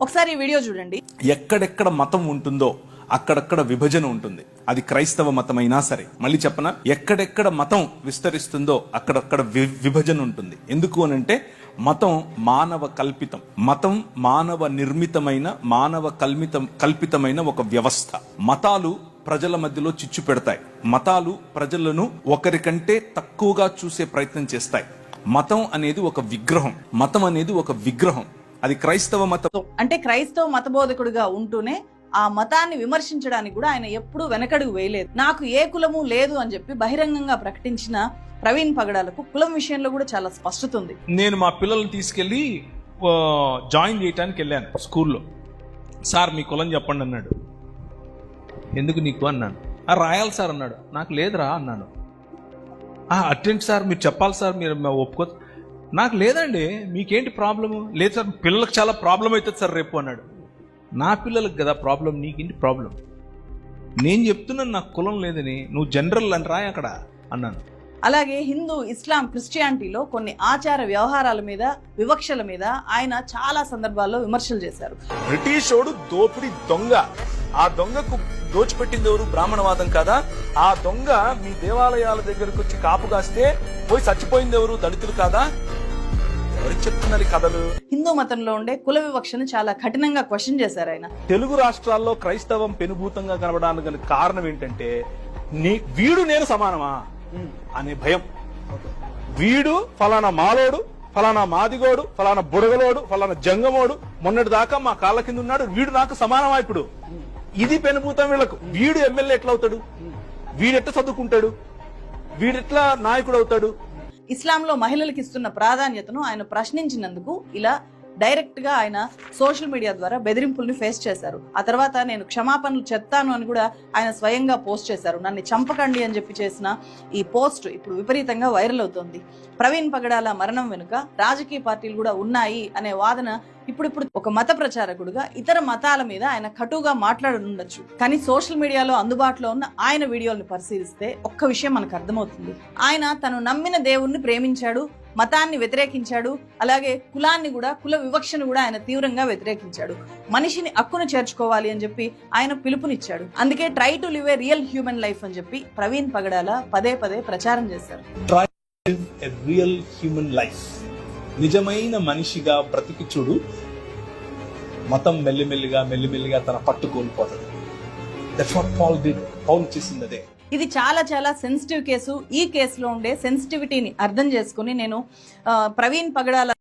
ఒకసారి ఈ వీడియో చూడండి. ఎక్కడెక్కడ మతం ఉంటుందో అక్కడక్కడ విభజన ఉంటుంది. అది క్రైస్తవ మతమైనా సరే. మళ్ళీ చెప్పనా, ఎక్కడెక్కడ మతం విస్తరిస్తుందో అక్కడక్కడ విభజన ఉంటుంది. ఎందుకు అనంటే మతం మానవ కల్పితం. మతం మానవ నిర్మితమైన, మానవ కల్పితమైన ఒక వ్యవస్థ. మతాలు ప్రజల మధ్యలో చిచ్చు పెడతాయి. మతాలు ప్రజలను ఒకరికంటే తక్కువగా చూసే ప్రయత్నం చేస్తాయి. మతం అనేది ఒక విగ్రహం. మతం అనేది ఒక విగ్రహం. అది క్రైస్తవ మతం. అంటే క్రైస్తవ మతబోధకుడిగా ఉంటూనే ఆ మతాన్ని విమర్శించడానికి కూడా ఆయన ఎప్పుడూ వెనకడుగు వేయలేదు. నాకు ఏ కులము లేదు అని చెప్పి బహిరంగంగా ప్రకటించిన ప్రవీణ్ పగడాలకు కులం విషయంలో కూడా చాలా స్పష్టత ఉంది. నేను మా పిల్లల్ని తీసుకెళ్లి జాయిన్ చేయడానికి వెళ్ళాను స్కూల్లో. సార్ మీ కులం చెప్పండి అన్నాడు. ఎందుకు నీకు అన్నాను. రాయాలి సార్ అన్నాడు. నాకు లేదురా అన్నాను. అటెండ్ సార్ మీరు చెప్పాలి సార్, మీరు ఒప్పుకో. నాకు లేదండి, మీకేంటి ప్రాబ్లము? లేదు సార్, పిల్లలకు చాలా ప్రాబ్లం అవుతుంది సార్ రేపు అన్నాడు. నా పిల్లలకు కదా ప్రాబ్లం, నీకేంటి ప్రాబ్లం? నేను చెప్తున్నాను నాకు కులం లేదని, నువ్వు జనరల్ అని రాయి అక్కడ అన్నాను. అలాగే హిందూ, ఇస్లాం, క్రిస్టియానిటీలో కొన్ని ఆచార వ్యవహారాల మీద, వివక్షల మీద ఆయన చాలా సందర్భాల్లో విమర్శలు చేశారు. బ్రిటిషోడు దోపిడి దొంగ. ఆ దొంగకు దోచిపెట్టింది ఎవరు? బ్రాహ్మణవాదం కదా. ఆ దొంగ మీ దేవాలయాల దగ్గరకు వచ్చి కాపు కాస్తే పోయి చచ్చిపోయింది ఎవరు? దళితులు కాదా? ఎవరికి చెప్తున్నారు కథలు? హిందూ మతంలో ఉండే కుల వివక్షను చాలా కఠినంగా క్వశ్చన్ చేశారు ఆయన. తెలుగు రాష్ట్రాల్లో క్రైస్తవం పెనుభూతంగా కనబడానికి గల కారణం ఏంటంటే వీడు నేను సమానమా అనే భయం. వీడు ఫలానా మాలోడు, ఫలానా మాదిగోడు, ఫలానా బుడగలోడు, ఫలానా జంగమోడు, మొన్నటి దాకా మా కాళ్ళ కింద ఉన్నాడు, వీడు నాకు సమానమా ఇప్పుడు? ఇది పెనుభూతం వీళ్ళకు. వీడు ఎమ్మెల్యే ఎట్లా అవుతాడు? వీడెట్లా చదువుకుంటాడు? వీడెట్లా నాయకుడు అవుతాడు? ఇస్లాంలో మహిళలకు ఇస్తున్న ప్రాధాన్యతను ఆయన ప్రశ్నించినందుకు ఇలా డైరెక్ట్ గా ఆయన సోషల్ మీడియా ద్వారా బెదిరింపుల్ని ఫేస్ చేశారు. ఆ తర్వాత నేను క్షమాపణలు చెప్తాను అని కూడా ఆయన స్వయంగా పోస్ట్ చేశారు. నన్ను చంపకండి అని చెప్పి చేసిన ఈ పోస్ట్ ఇప్పుడు విపరీతంగా వైరల్ అవుతోంది. ప్రవీణ్ పగడాల మరణం వెనుక రాజకీయ పార్టీలు కూడా ఉన్నాయి అనే వాదన ఇప్పుడు ఒక మత ప్రచారకుడుగా ఇతర మతాల మీద ఆయన కటుగా మాట్లాడనుండొచ్చు. కానీ సోషల్ మీడియాలో అందుబాటులో ఉన్న ఆయన వీడియోలను పరిశీలిస్తే ఒక్క విషయం మనకు అర్థమవుతుంది. ఆయన తను నమ్మిన దేవుణ్ణి ప్రేమించాడు, మతాన్ని వ్యతిరేకించాడు, అలాగే కులాన్ని కూడా, కుల వివక్షను కూడా ఆయన తీవ్రంగా వ్యతిరేకించాడు. మనిషిని హక్కును చేర్చుకోవాలి అని చెప్పి ఆయన పిలుపునిచ్చాడు. అందుకే try to live a real human life అని చెప్పి ప్రవీణ్ పగడాల పదే పదే ప్రచారం చేశారు. Try to live a real human life. నిజమైన మనిషిగా బ్రతికి చూడు, మతం మెల్లిమెల్లిగా తన పట్టు కోల్పోతుంది. That's what Paul did. Paul చేసింది అదే. ఇది చాలా చాలా సెన్సిటివ్ కేసు. ఈ కేసులో ఉండే సెన్సిటివిటీని అర్థం చేసుకుని నేను ప్రవీణ్ పగడాల